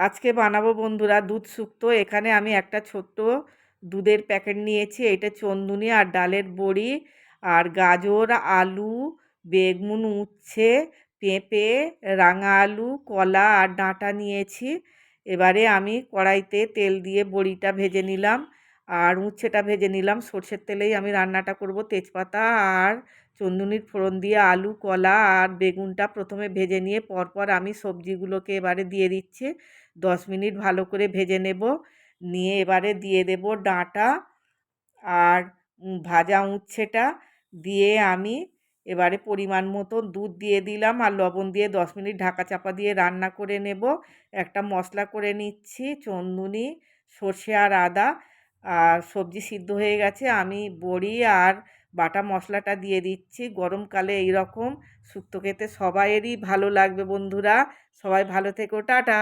আজকে বানাবো বন্ধুরা দুধ শুক্তো। এখানে আমি একটা ছোট্ট দুধের প্যাকেট নিয়েছি। এটা চন্দুনি আর ডালের বড়ি আর গাজর, আলু, বেগুন, উচ্ছে, পেঁপে, রাঙা আলু, কলা আর ডাঁটা নিয়েছি। এবারে আমি কড়াইতে তেল দিয়ে বড়িটা ভেজে নিলাম আর উচ্ছেটা ভেজে নিলাম। সর্ষের তেলেই আমি রান্নাটা করব। তেজপাতা আর চন্দুনির ফোড়ন দিয়ে আলু, কলা আর বেগুনটা প্রথমে ভেজে নিয়ে পরপর আমি সবজিগুলোকে এবারে দিয়ে দিচ্ছি। 10 মিনিট ভালো করে ভেজে নেব। নিয়ে এবারে দিয়ে দেব ডাঁটা আর ভাজা উচ্ছেটা দিয়ে আমি এবারে পরিমাণ মতো দুধ দিয়ে দিলাম আর লবণ দিয়ে 10 মিনিট ঢাকা চাপা দিয়ে রান্না করে নেব। একটা মশলা করে নিচ্ছি, চন্দুনি, সর্ষে আর আদা। আর সবজি সিদ্ধ হয়ে গেছে, আমি বড়ি আর বাটা মশলাটা দিয়ে দিচ্ছি। গরমকালে এই রকম শুক্তো খেতে সবাইয়েরই ভালো লাগবে বন্ধুরা। সবাই ভালো থেকো, টাটা।